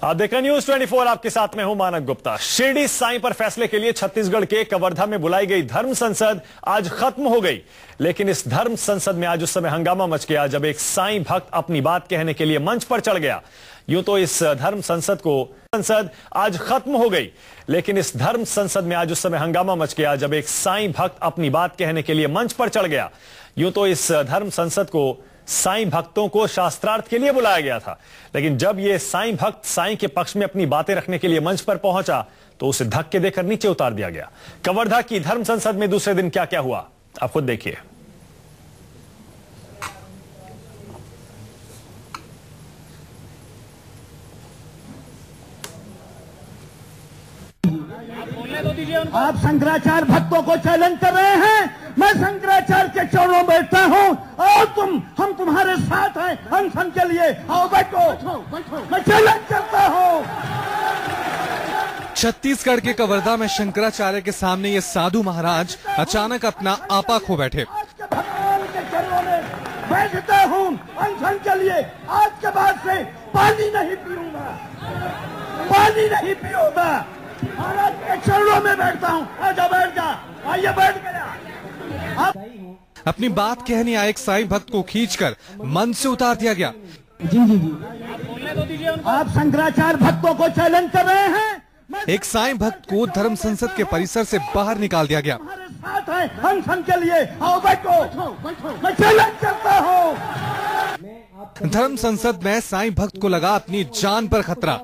आप देख रहे हैं न्यूज 24, आपके साथ में हूं मानक गुप्ता। शिरडी साईं पर फैसले के लिए छत्तीसगढ़ के कवर्धा में बुलाई गई धर्म संसद आज खत्म हो गई। लेकिन इस धर्म संसद में आज उस समय हंगामा मच गया जब एक साईं भक्त अपनी बात कहने के लिए मंच पर चढ़ गया। यूं तो इस धर्म संसद आज खत्म हो गई, लेकिन इस धर्म संसद में आज उस समय हंगामा मच गया जब एक साईं भक्त अपनी बात कहने के लिए मंच पर चढ़ गया। यूं तो इस धर्म संसद को साईं भक्तों को शास्त्रार्थ के लिए बुलाया गया था, लेकिन जब ये साईं भक्त साईं के पक्ष में अपनी बातें रखने के लिए मंच पर पहुंचा तो उसे धक्के देकर नीचे उतार दिया गया। कवर्धा की धर्म संसद में दूसरे दिन क्या क्या हुआ आप खुद देखिए। आप शंकराचार्य भक्तों को चैलेंज कर रहे हैं। मैं शंकराचार्य के चरणों में बैठता हूँ और हम तुम्हारे साथ हैं अनशन के लिए। आओ बैठो, मैं चैलेंज करता हूँ। छत्तीसगढ़ के कवर्धा में शंकराचार्य के सामने ये साधु महाराज अचानक अपना आपा खो बैठे। भगवान के चरणों में बैठता हूँ अनशन के लिए। आज के बाद से पानी नहीं पीऊंगा, पानी नहीं पीऊंगा। महाराज के चरणों में बैठता हूँ। आजा बैठ जा, आइए बैठ गया। अपनी बात कहने आए एक साईं भक्त को खींचकर मंच से उतार दिया गया। जी। आप शंकराचार्य भक्तों को चैलेंज कर रहे हैं। एक साईं भक्त को धर्म संसद के परिसर से बाहर निकाल दिया गया। हमारे साथ हैं अनशन के लिए। आओ बैठो, मैं चैलेंज करता हूँ। धर्म संसद में साईं भक्त को लगा अपनी जान पर खतरा।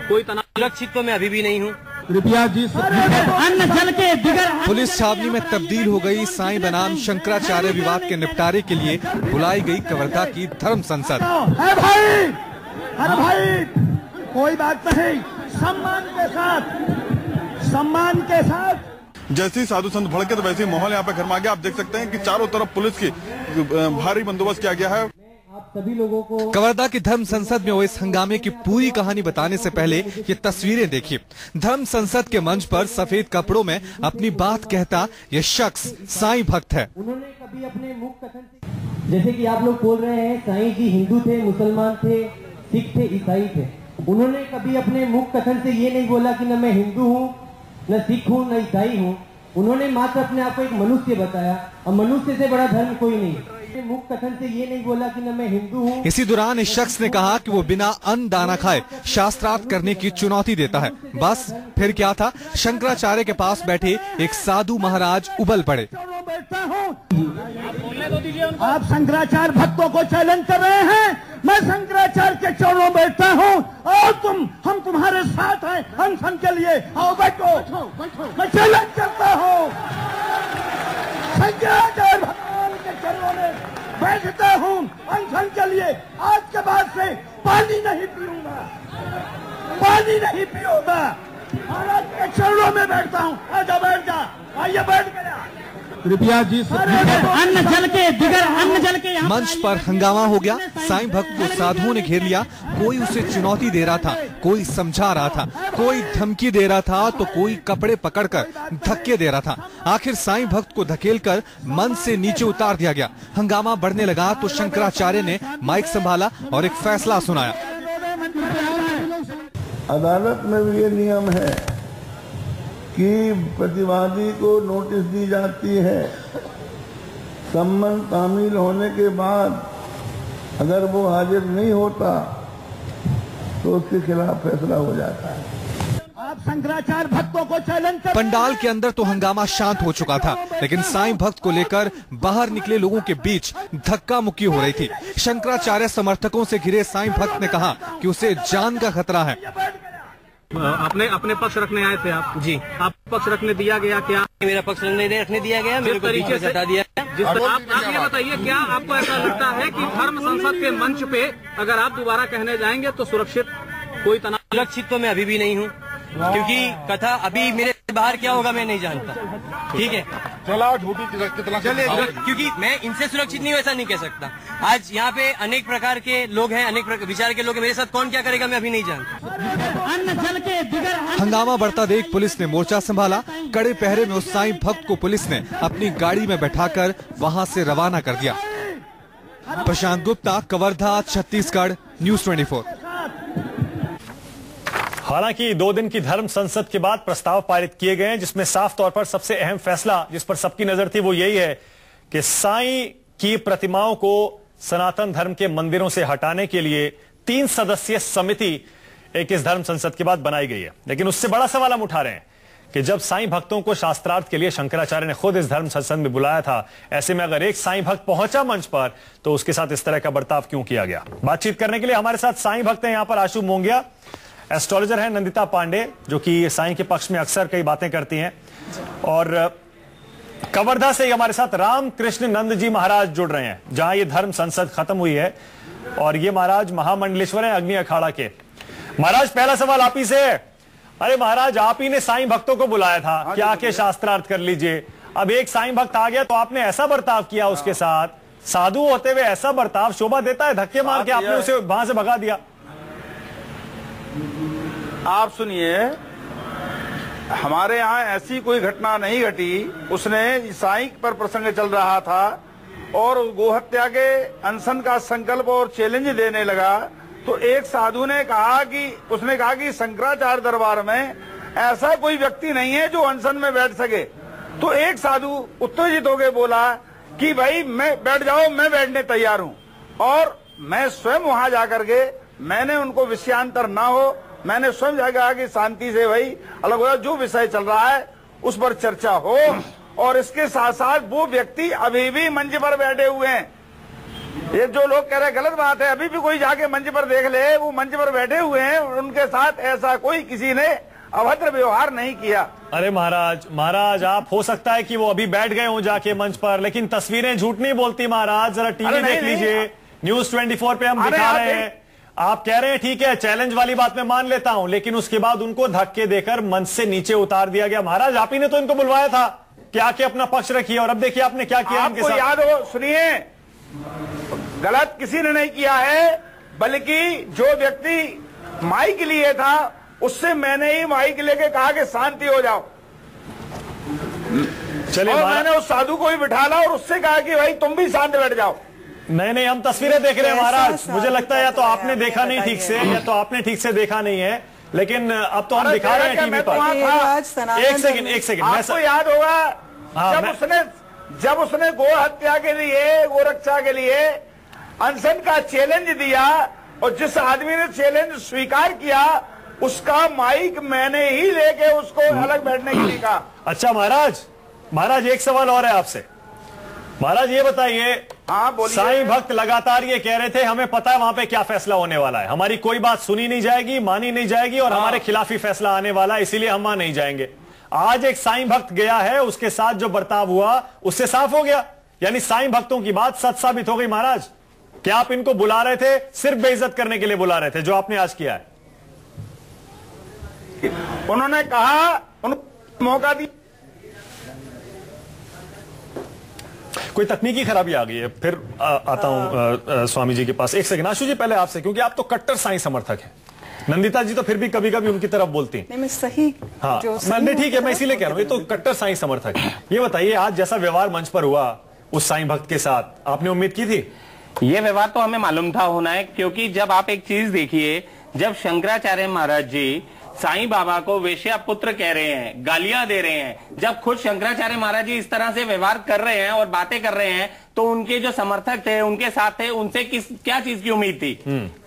कोई तनाव सुरक्षित तो मैं अभी भी नहीं हूँ। कृपया जी अन्न जल के दिगर पुलिस छावनी में तब्दील हो गई साईं बनाम शंकराचार्य विवाद के निपटारे के लिए बुलाई गई कवर्धा की धर्म संसद। अरे भाई कोई बात नहीं, सम्मान के साथ। जैसे ही साधु संत भड़के तो वैसे ही माहौल यहाँ पे गर्मा गया। आप देख सकते हैं कि चारों तरफ पुलिस की भारी बंदोबस्त किया गया है। सभी लोगों को कवर्धा की धर्म संसद में हुए इस हंगामे की पूरी कहानी बताने से पहले ये तस्वीरें देखिए। धर्म संसद के मंच पर सफेद कपड़ों में अपनी बात कहता ये शख्स साईं भक्त है। उन्होंने कभी अपने मुख कथन से, जैसे कि आप लोग बोल रहे हैं साईं जी हिंदू थे, मुसलमान थे, सिख थे, ईसाई थे, उन्होंने कभी अपने मुख कथन से ये नहीं बोला कि न मैं हिंदू हूँ, न सिख हूँ, न ईसाई हूँ। उन्होंने मात्र अपने आप को एक मनुष्य बताया और मनुष्य से बड़ा धर्म कोई नहीं। मुख कथन से ये नहीं बोला कि न मैं हिंदू हूँ। इसी दौरान इस शख्स ने कहा कि वो बिना अन्न दाना खाए शास्त्रार्थ करने की चुनौती देता है। बस फिर क्या था, शंकराचार्य के पास बैठे एक साधु महाराज उबल पड़े। आप शंकराचार्य भक्तों को चैलेंज कर रहे हैं। मैं शंकराचार्य के चरणों में बैठता हूँ और हम तुम्हारे साथ हैं अनशन के लिए। आओ बैठो, मैं चैलेंज करता हूँ। शंकराचार्य भगवान के चरणों में बैठता हूँ अनशन के लिए। आज के बाद से पानी नहीं पीऊंगा, पानी नहीं पीऊंगा। महाराज के चरणों में बैठता हूँ। आजा बैठ जा, आइए बैठ गया। कृपया जी अन्न जल के दिगर अन्न जल के। मंच पर हंगामा हो गया। साईं भक्त को साधुओं ने घेर लिया। कोई उसे चुनौती दे रहा था, कोई समझा रहा था, कोई धमकी दे रहा था तो कोई कपड़े पकड़कर धक्के दे रहा था। आखिर साईं भक्त को धकेलकर मंच से नीचे उतार दिया गया। हंगामा बढ़ने लगा तो शंकराचार्य ने माइक संभाला और एक फैसला सुनाया। अदालत में भी ये नियम है कि प्रतिवादी को नोटिस दी जाती है। सम्मन तामील होने के बाद अगर वो हाजिर नहीं होता तो उसके खिलाफ फैसला हो जाता है। आप शंकराचार्य भक्तों को चैलेंज कर। पंडाल के अंदर तो हंगामा शांत हो चुका था, लेकिन साईं भक्त को लेकर बाहर निकले लोगों के बीच धक्का मुक्की हो रही थी। शंकराचार्य समर्थकों से घिरे साईं भक्त ने कहा कि उसे जान का खतरा है। अपने पक्ष रखने आए थे आप? जी। आप पक्ष रखने दिया गया क्या? मेरा पक्ष रखने दिया गया, मेरे को तरीके से हटा दिया। आप ये बताइए, क्या आपको ऐसा लगता है कि धर्म संसद के मंच पे अगर आप दोबारा कहने जाएंगे तो सुरक्षित कोई तनाव सुरक्षित तो मैं अभी भी नहीं हूँ, क्योंकि कथा अभी मेरे बाहर क्या होगा मैं नहीं जानता। ठीक है, क्योंकि मैं इनसे सुरक्षित नहीं हूँ ऐसा नहीं कह सकता। आज यहाँ पे अनेक प्रकार के लोग हैं, अनेक विचार के लोग हैं, मेरे साथ कौन क्या करेगा मैं अभी नहीं जानता। हंगामा बढ़ता देख पुलिस ने मोर्चा संभाला। कड़े पहरे में उस साईं भक्त को पुलिस ने अपनी गाड़ी में बैठाकर वहाँ से रवाना कर दिया। प्रशांत गुप्ता, कवर्धा, छत्तीसगढ़, न्यूज 24। हालांकि 2 दिन की धर्म संसद के बाद प्रस्ताव पारित किए गए हैं, जिसमें साफ तौर पर सबसे अहम फैसला जिस पर सबकी नजर थी वो यही है कि साईं की प्रतिमाओं को सनातन धर्म के मंदिरों से हटाने के लिए 3 सदस्यीय समिति एक इस धर्म संसद के बाद बनाई गई है। लेकिन उससे बड़ा सवाल हम उठा रहे हैं कि जब साईं भक्तों को शास्त्रार्थ के लिए शंकराचार्य ने खुद इस धर्म संसद में बुलाया था, ऐसे में अगर एक साईं भक्त पहुंचा मंच पर तो उसके साथ इस तरह का बर्ताव क्यों किया गया। बातचीत करने के लिए हमारे साथ साईं भक्त हैं यहां पर आशु मोंगिया, एस्ट्रोलॉजर है नंदिता पांडे जो कि साईं के पक्ष में अक्सर कई बातें करती हैं, और कवर्धा से हमारे साथ रामकृष्ण नंद जी महाराज जुड़ रहे हैं जहां ये धर्म संसद खत्म हुई है, और ये महाराज महामंडलेश्वर हैं अग्नि अखाड़ा के। महाराज पहला सवाल आप ही से। अरे महाराज, आप ही ने साईं भक्तों को बुलाया था कि आके शास्त्रार्थ कर लीजिए, अब एक साईं भक्त आ गया तो आपने ऐसा बर्ताव किया उसके साथ, साधु होते हुए ऐसा बर्ताव शोभा देता है? धक्के मार के आपने उसे वहां से भगा दिया। आप सुनिए, हमारे यहाँ ऐसी कोई घटना नहीं घटी। उसने साईं पर प्रसंग चल रहा था और गोहत्या के अनशन का संकल्प और चैलेंज देने लगा, तो एक साधु ने कहा कि उसने कहा कि शंकराचार्य दरबार में ऐसा कोई व्यक्ति नहीं है जो अनशन में बैठ सके। तो एक साधु उत्तेजित होकर बोला कि भाई मैं बैठ जाओ, मैं बैठने तैयार हूँ। और मैं स्वयं वहां जाकर के मैंने उनको विषयांतर ना हो, मैंने स्वयं जाकर कहा कि शांति से भाई अलग हो, जो विषय चल रहा है उस पर चर्चा हो। और इसके साथ साथ वो व्यक्ति अभी भी मंच पर बैठे हुए हैं। ये जो लोग कह रहे हैं गलत बात है, अभी भी कोई जाके मंच पर देख ले, वो मंच पर बैठे हुए हैं, उनके साथ ऐसा कोई किसी ने अभद्र व्यवहार नहीं किया। अरे महाराज आप हो सकता है कि वो अभी बैठ गए हों जाके मंच पर, लेकिन तस्वीरें झूठ नहीं बोलती महाराज। जरा टीवी देख लीजिए, न्यूज 24 पे हम दिखा रहे हैं। आप कह रहे हैं ठीक है, चैलेंज वाली बात मैं मान लेता हूं, लेकिन उसके बाद उनको धक्के देकर मंच से नीचे उतार दिया गया। महाराज आप ही ने तो इनको बुलवाया था कि आके अपना पक्ष रखिए, और अब देखिए आपने क्या किया। आपको याद हो, सुनिए, गलत किसी ने नहीं किया है, बल्कि जो व्यक्ति माइक लिए था उससे मैंने ही माइक लेके कहा कि शांति हो जाओ। चलिए, और मैंने उस साधु को भी बिठाला और उससे कहा कि भाई तुम भी शांत बैठ जाओ। नहीं, हम तस्वीरें देख रहे हैं महाराज। मुझे लगता है या तो आपने देखा नहीं ठीक से, या तो आपने ठीक से देखा नहीं है, लेकिन अब तो हम दिखा रहे हैं टीवी पर। एक सेकंड आपको याद होगा जब उसने गो हत्या के लिए, गो रक्षा के लिए अनशन का चैलेंज दिया, और जिस आदमी ने चैलेंज स्वीकार किया उसका माइक मैंने ही लेके उसको अलग बैठने के लिए कहा। अच्छा महाराज एक सवाल और है आपसे। महाराज ये बताइए, हाँ बोलिए। साईं भक्त लगातार ये कह रहे थे हमें पता है वहां पे क्या फैसला होने वाला है, हमारी कोई बात सुनी नहीं जाएगी, मानी नहीं जाएगी, और हमारे खिलाफ ही फैसला आने वाला है, इसीलिए हम वहां नहीं जाएंगे। आज एक साईं भक्त गया है, उसके साथ जो बर्ताव हुआ उससे साफ हो गया, यानी साईं भक्तों की बात सच साबित हो गई। महाराज क्या आप इनको बुला रहे थे, सिर्फ बेइज्जत करने के लिए बुला रहे थे जो आपने आज किया है? उन्होंने कहा, उनको मौका दिया। कोई तकनीकी खराबी आ गई है, फिर आता हूं स्वामी जी के पास। एक सेकंड आशु जी, पहले आपसे, क्योंकि आप तो कट्टर साईं समर्थक हैं। नंदिता जी तो फिर भी कभी कभी उनकी तरफ बोलती हैं। नहीं, मैं सही, हाँ मैंने ठीक है, मैं इसीलिए कह रहा हूं, ये तो कट्टर साईं समर्थक है। ये बताइए, आज जैसा व्यवहार मंच पर हुआ उस साईं भक्त के साथ, आपने उम्मीद की थी? ये व्यवहार तो हमें मालूम था होना है, क्योंकि जब आप एक चीज देखिए, जब शंकराचार्य महाराज जी साईं बाबा को वेश्या पुत्र कह रहे हैं, गालियां दे रहे हैं, जब खुद शंकराचार्य महाराज जी इस तरह से व्यवहार कर रहे हैं और बातें कर रहे हैं, तो उनके जो समर्थक थे, उनके साथ थे, उनसे क्या चीज की उम्मीद थी?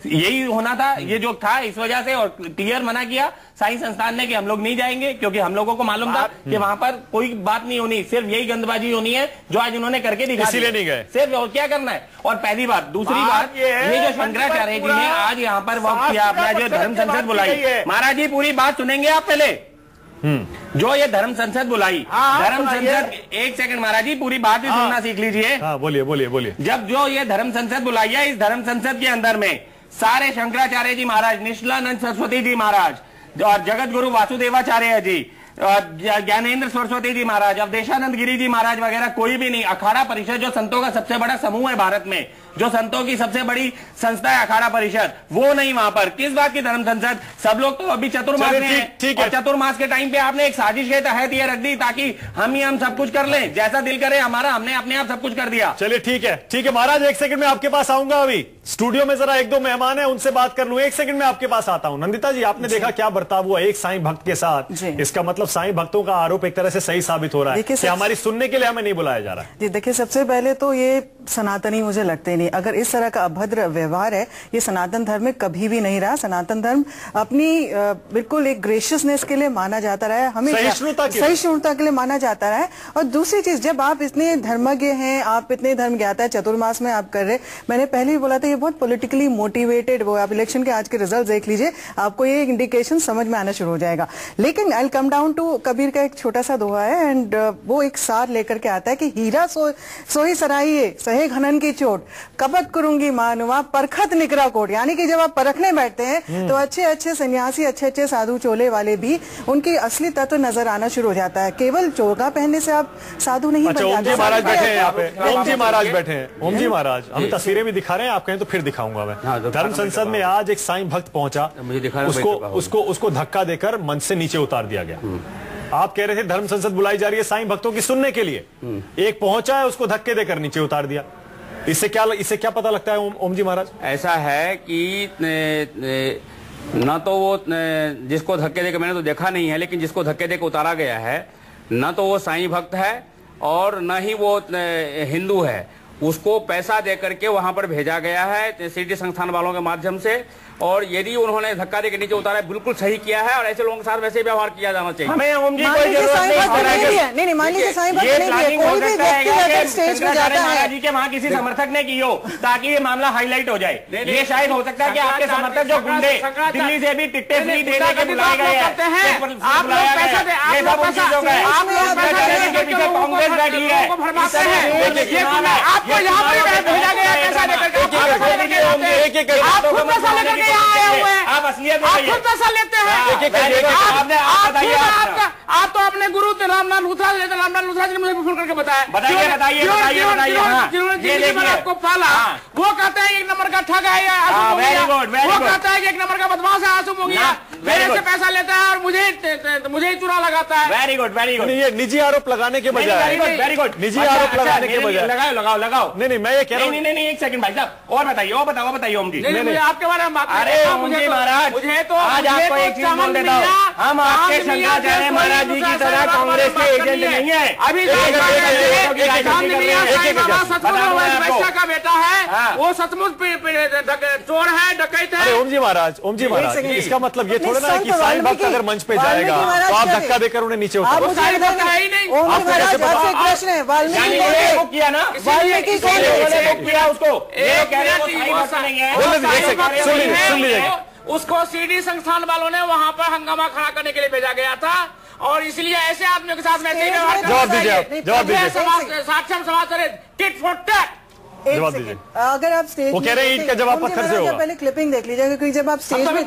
यही होना था, ये जो था, इस वजह से। और क्लियर मना किया साईं संस्थान ने कि हम लोग नहीं जाएंगे, क्योंकि हम लोगों को मालूम था कि वहां पर कोई बात नहीं होनी, सिर्फ यही गंदबाजी होनी है जो आज उन्होंने करके दिखा, इसीलिए नहीं गए सिर्फ। और क्या करना है? और पहली बात, दूसरी बात, ये जो शंकराचार्य जी ने आज यहाँ पर वक्त किया, अपना जो धर्म संसद बुलाई, महाराज जी पूरी बात सुनेंगे आप पहले। जो ये धर्म संसद बुलाई, धर्म संसद, एक सेकंड महाराज जी, पूरी बात भी सुनना सीख लीजिए। बोलिए। जब जो ये धर्म संसद बुलाई है, इस धर्म संसद के अंदर में सारे शंकराचार्य जी महाराज, निश्चलानंद सरस्वती जी महाराज और जगत गुरु वासुदेवाचार्य जी, ज्ञानेन्द्र सरस्वती जी महाराज, अवधेशानंद गिरी जी महाराज वगैरह कोई भी नहीं। अखाड़ा परिषद जो संतों का सबसे बड़ा समूह है भारत में, जो संतों की सबसे बड़ी संस्था है अखाड़ा परिषद, वो नहीं वहां पर। किस बात की धर्म संसद? सब लोग तो अभी चतुर्मास में हैं, और चतुर्मास के टाइम पे आपने एक साजिश के तहत ये रख दी ताकि हम सब कुछ कर लें, जैसा दिल करे हमारा, हमने अपने आप सब कुछ कर दिया। चलिए ठीक है महाराज, एक सेकंड में आपके पास आऊंगा। अभी स्टूडियो में जरा एक दो मेहमान हैं, उनसे बात कर लूं। एक सेकंड में आपके पास आता हूं। नंदिता जी, आपने देखा क्या बर्ताव हुआ एक साईं भक्त के साथ। इसका मतलब साईं भक्तों का आरोप एक तरह से सही साबित हो रहा है कि हमारी सुनने के लिए हमें नहीं बुलाया जा रहा है। जी देखिए, सबसे पहले तो ये सनातनी मुझे लगते नहीं। अगर इस तरह का अभद्र व्यवहार है, ये सनातन धर्म में कभी भी नहीं रहा। सनातन धर्म अपनी बिल्कुल एक ग्रेशियसनेस के लिए माना जाता रहा है, हमें सहिष्णुता के लिए माना जाता रहा है। और दूसरी चीज, जब आप इतने धर्मज्ञ हैं, आप इतने धर्म ज्ञाता है, चतुर्मास में आप कर रहे, मैंने पहले ही बोला था ये बहुत पॉलिटिकली मोटिवेटेड, वो आप इलेक्शन के आज के रिजल्ट देख लीजिए, आपको ये इंडिकेशन समझ में आना शुरू हो जाएगा। लेकिन I will come down to Kabir का एक छोटा सा दोहा है, एंड वो एक सार लेकर के आता है कि हीरा सोई सराइये सहे घनन की चोट, कबत करूंगी मानुआ परखत निकरा कोट। यानी कि जब आप परखने बैठते हैं तो अच्छे अच्छे सन्यासी, अच्छे अच्छे साधु चोले वाले भी उनकी असली तत्व नजर आना शुरू हो जाता है। केवल चोगा पहनने से आप साधु नहीं बन जाते। ओम जी महाराज बैठे हैं यहाँ पे, ओम जी महाराज बैठे हैं। ओम जी महाराज, हम तस्वीरें भी दिखा रहे हैं, आप कहें तो फिर दिखाऊंगा मैं। धर्म संसद में आज एक साईं भक्त पहुंचा, उसको धक्का देकर मंच से नीचे उतार दिया गया। आप कह रहे थे धर्म संसद बुलाई जा रही है साईं भक्तों की सुनने के लिए, एक पहुंचा है, उसको धक्के देकर नीचे उतार दिया। इससे क्या पता लगता है ओम जी महाराज? ऐसा है कि न तो वो जिसको धक्के देकर, मैंने तो देखा नहीं है, लेकिन जिसको धक्के देकर उतारा गया है, न तो वो साईं भक्त है और न ही वो हिंदू है। उसको पैसा देकर के वहां पर भेजा गया है सिटी संस्थान वालों के माध्यम से, और यदि उन्होंने धक्का देकर नीचे उतारा, बिल्कुल सही किया है, और ऐसे लोगों के साथ वैसे व्यवहार किया जाना चाहिए। हमें ओम जी कोई जरूरत नहीं, मान लीजिए साईं भक्त नहीं है, कोई भी व्यक्ति अगर स्टेज पे जाता है, महाराज जी के वहां किसी समर्थक ने की हो ताकि ये मामला हाईलाइट हो जाए। ये शायद हो सकता है कि आपके समर्थक जो गुंडे दिल्ली से भी टिकटें फ्री देने के बुलाए गए हैं, आप लोग पैसा दे, आप लोग पैसा दोगे, आप लोग के पीछे कांग्रेस बैठी है, आपको यहाँ पर भेजा गया पैसा देकर, आप असलियत में पैसा लेते हैं। आप तो अपने गुरु रामनाथ लूथरा जी ने मुझे फोन करके बताया, बताइए जिन्होंने आपको पाला, वो कहते हैं एक नंबर का ठग है, वो कहता है कि एक नंबर का बदमाश है आसुम हो गया, मेरे से पैसा लेता है और मुझे ही चुरा लगाता है। Very good. ये निजी आरोप लगाने के बजाय, वेरी गुड, निजी आरोप लगाने के बजाय लगाओ। नहीं, मैं ये कह रहा हूँ, नहीं, एक सेकंड भाई साहब, और बताइए ओम जी। नहीं, आपके बारे में बात, अरे ओम जी महाराज, मुझे तो आज आपको एक चीज बोल देता हूँ, हम आपके शंकराचार्य महाराज जी की तरह कांग्रेस के एजेंट नहीं है। अभी का बेटा है, वो सचमुच चोर है, डकैत है। ओम जी महाराज, इसका मतलब ये थोड़ा ना कि साईं भक्त अगर मंच पे जाएगा तो आप धक्का देकर उन्हें नीचे उतार उसको सीडी संस्थान वालों ने वहां पर हंगामा खड़ा करने के लिए भेजा गया था, और इसलिए ऐसे आदमियों के साथ वैसे ही व्यवहार साक्षम समाज टिट फॉर टैट। जवाब दीजिए। अगर आप स्टेज, वो कह रहे हैं ईंट का जवाब पत्थर से होगा। पहले क्लिपिंग देख लीजिएगा, क्योंकि जब आप स्टेज में,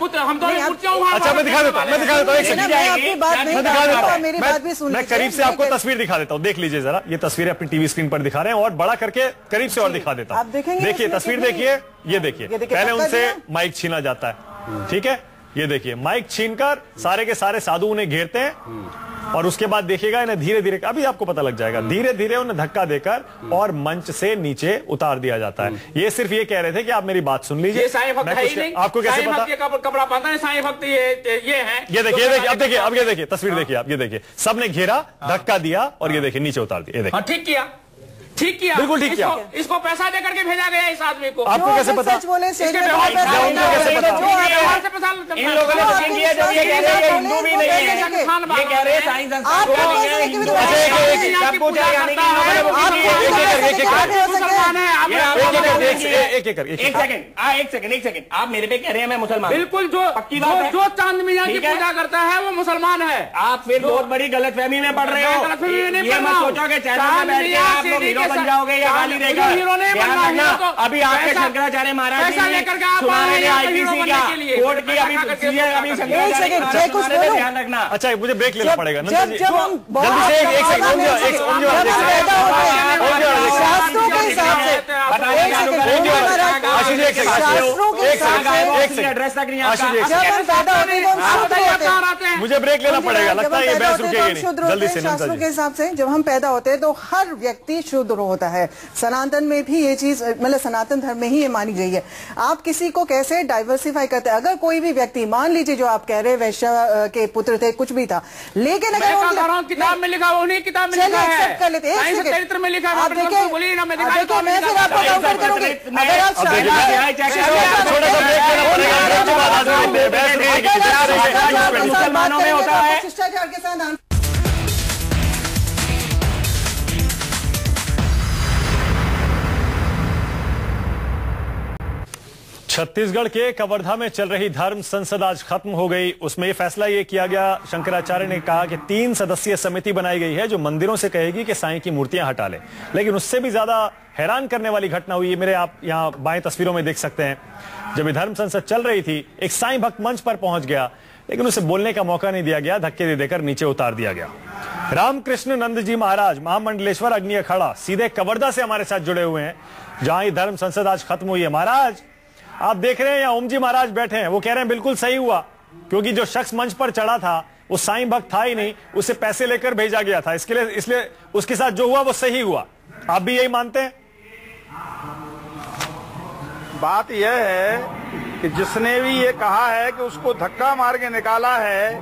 अच्छा मैं दिखा देता हूँ, एक सेकंड, आपकी बात नहीं करता, मेरी बात भी सुन, मैं करीब से आपको तस्वीर दिखा देता हूँ, देख लीजिए जरा। ये तस्वीर अपनी टीवी स्क्रीन पर दिखा रहे हैं, और बड़ा करके करीब से और दिखा देता हूँ। देखिए तस्वीर, देखिए, ये देखिए, पहले उनसे माइक छीना जाता है, ठीक है, ये देखिए माइक छीनकर सारे के सारे साधु उन्हें घेरते हैं, और उसके बाद देखिएगा इन्हें धीरे धीरे, अभी आपको पता लग जाएगा, धीरे धीरे उन्हें धक्का देकर और मंच से नीचे उतार दिया जाता है। ये सिर्फ ये कह रहे थे कि आप मेरी बात सुन लीजिए। आपको कैसे पता? कपड़ा पहनता है साईं भक्त, ये है। ये देखिए, अब ये देखिए तस्वीर, देखिए आप, ये देखिए सबने घेरा, धक्का दिया और ये देखिए नीचे उतार दिया। ये देखिए, ठीक किया, बिल्कुल ठीक किया। इसको पैसा देकर के भेजा गया इस आदमी को। आपको कैसे पता? सच बोले, इन लोगों ने बुकिंग किया, जब ये कह रहे हैं हिंदू भी नहीं है, ये कह रहे हैं साईं संस्थान नहीं है, हिंदू एक सेकंड, आप मेरे पे कह रहे हैं मैं मुसलमान, बिल्कुल, जो चांद मियां की पूजा करता है वो मुसलमान है। आप फिर बहुत बड़ी गलतफहमी में पड़ रहे हो। ये मत सोचो कि चैनल में बैठ के आप लोग हीरो बन जाओगे या गाली देकर। अभी आपके शंकराचार्य महाराज जी सुना रहे हैं आईपीसी का, कोर्ट की अभी ध्यान रखना। अच्छा मुझे ब्रेक लेना पड़ेगा। जब हम मुझे ब्रेक लेना पड़ेगा, लगता है ये बहस रुकेगी नहीं। जल्दी से शास्त्रों के हिसाब से जब हम पैदा होते हैं तो हर व्यक्ति शुद्ध होता है। सनातन में भी ये चीज, मतलब सनातन धर्म में ही ये मानी गई है। आप किसी को कैसे डाइवर्सिफाई करते हैं? अगर कोई भी व्यक्ति, मान लीजिए जो आप कह रहे वैश्य के पुत्र थे, कुछ भी था, लेकिन अगर किताब में लिखा, उन्हीं किताब में लिखा है, कर लेते हैं, चरित्र में लिखा है। मैं फिर आपको काउंटर करूंगी। अगर आप मुसलमानों में होता है शिष्टाचार के साथ छत्तीसगढ़ के कवर्धा में चल रही धर्म संसद आज खत्म हो गई। उसमें यह फैसला ये किया गया, शंकराचार्य ने कहा कि 3 सदस्यीय समिति बनाई गई है जो मंदिरों से कहेगी कि साईं की मूर्तियां हटा ले। लेकिन उससे भी ज्यादा हैरान करने वाली घटना हुई, मेरे आप यहां बाएं तस्वीरों में देख सकते हैं। जब ये धर्म संसद चल रही थी, एक साईं भक्त मंच पर पहुंच गया, लेकिन उसे बोलने का मौका नहीं दिया गया, धक्के दे देकर नीचे उतार दिया गया। रामकृष्ण नंद जी महाराज, महामंडलेश्वर अग्नि अखाड़ा, सीधे कवर्धा से हमारे साथ जुड़े हुए हैं, जहां ये धर्म संसद आज खत्म हुई है। महाराज आप देख रहे हैं यहाँ ओम जी महाराज बैठे हैं, वो कह रहे हैं बिल्कुल सही हुआ, क्योंकि जो शख्स मंच पर चढ़ा था वो साईं भक्त था ही नहीं, उसे पैसे लेकर भेजा गया था, इसलिए उसके साथ जो हुआ वो सही हुआ। आप भी यही मानते हैं? बात यह है कि जिसने भी ये कहा है कि उसको धक्का मार के निकाला है,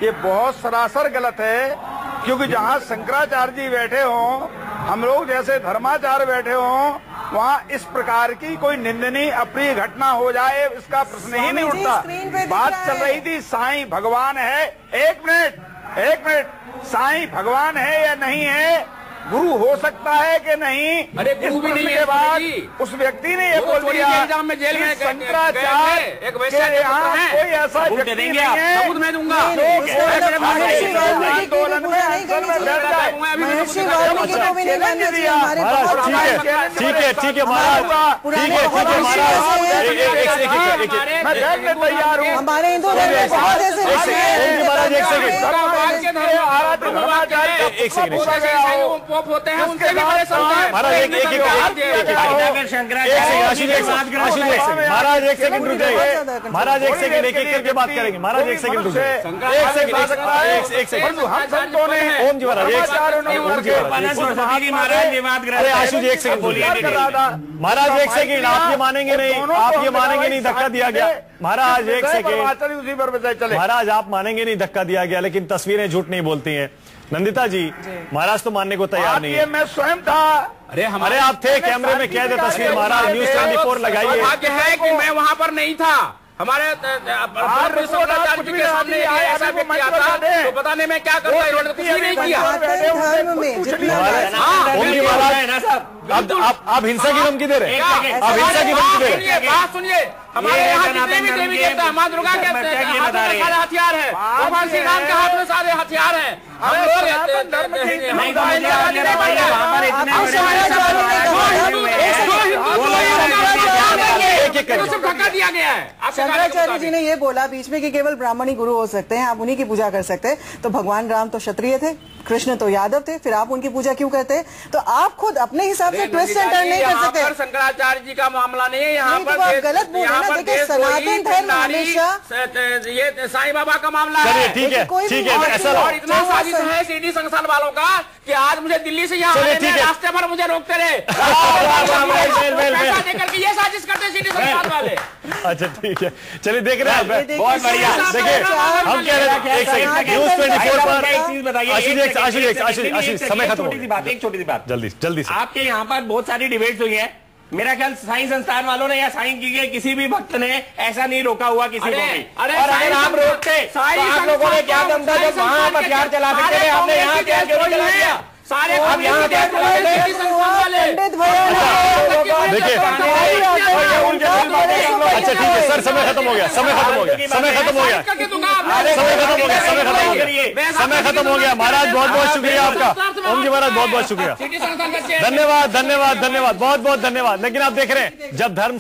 ये बहुत सरासर गलत है। क्योंकि जहां शंकराचार्य जी बैठे हों, हम लोग जैसे धर्माचार्य बैठे हों, वहाँ इस प्रकार की कोई निंदनीय अप्रिय घटना हो जाए, इसका प्रश्न ही नहीं उठता। बात चल रही थी साईं भगवान है। एक मिनट, साईं भगवान है या नहीं है, गुरु हो सकता है कि नहीं, अरे गुरु भी नहीं के बाद उस व्यक्ति ने ये बोल दिया एग्जाम में जेल में शंकराचार्य एक वैश्य यहाँ कोई ऐसा व्यक्ति नहीं है, सबूत मैं दूंगा। आंदोलन में आंसर में बैठ जाए। ठीक है महाराज, मैं बैठने तैयार हूँ। हमारे हिंदू होते हैं, उनसे भी बड़े संत हैं। महाराज एक सेकंड रुक जाइए। महाराज एक सेकंड, एक एक करके बात करेंगे। महाराज एक सेकंड रुक जाइए, एक सेकंड। हम संतों ने ओम जी महाराज एक सेकंड, आशु जी एक सेकंड बोलिए। महाराज एक सेकंड, आप ये मानेंगे नहीं, आप ये मानेंगे नहीं धक्का दिया गया। महाराज एक सेकंड, उसी पर महाराज आप मानेंगे नहीं धक्का दिया गया, लेकिन तस्वीरें झूठ नहीं बोलती हैं। नंदिता जी महाराज तो मानने को तैयार नहीं है। मैं स्वयं था। अरे आप थे, कैमरे में कैद है तस्वीर। महाराज न्यूज़ 24 लगाइए। भाग्य है कि मैं वहाँ पर नहीं था। हमारे शंकराचार्य जी के सामने ऐसा व्यक्ति आता तो बताने में क्या करता है, इन्होंने कुछ नहीं किया। आप हिंसा की धमकी दे रहे हैं, आप हिंसा की धमकी दे रहे हैं। बात सुनिए, हमारे यहाँ जितने भी देवी देवता है, माँ दुर्गा के हाथ में सारे हथियार है, भगवान श्री राम के हाथ में सारे हथियार है। हम लोग धक्का दिया गया है। शंकराचार्य जी ने ये बोला बीच में कि केवल ब्राह्मण ही गुरु हो सकते हैं, आप उन्हीं की पूजा कर सकते हैं। तो भगवान राम तो क्षत्रिय थे, कृष्ण तो यादव थे, फिर आप उनकी पूजा क्यों करते हैं? तो आप खुद अपने हिसाब से ट्विस्ट एंड टर्न नहीं कर सकते। शंकराचार्य जी का मामला नहीं है यहाँ पर, गलत बोल रहे हैं। देखिए सनातन धर्म हमेशा ये साईं बाबा का मामला है। ठीक है, ऐसा और इतना साजिश है सीडी संस्थान वालों का कि आज मुझे दिल्ली से यहाँ रास्ते पर मुझे रोकते रहे, पैसा देकर के ये साजिश करते सीडी संस्थान वाले। अच्छा ठीक है, चलिए देख रहे हैं, बहुत बढ़िया। देखिए हम कह रहे हैं, एक सेकंड, न्यूज़ 24 पर एक चीज बताइए। आशीष समय खत्म हो गया। एक छोटी सी बात जल्दी से। आपके यहाँ पर बहुत सारी डिबेट्स हुई है। मेरा ख्याल साईं संस्थान वालों ने या साईं की किसी भी भक्त ने ऐसा नहीं रोका हुआ किसी को भी। और अगर आप रोकते तो आप लोगों ने क्या दम था जब वहाँ हथियार चला सकते थे, आपने यहाँ क्या क्यों चला दिया? सारे अब यहाँ देखिए अच्छा ठीक है सर, समय खत्म हो गया। महाराज बहुत बहुत शुक्रिया आपका। ओम जी महाराज बहुत बहुत शुक्रिया, धन्यवाद, बहुत बहुत धन्यवाद। लेकिन आप देख रहे हैं जब धर्म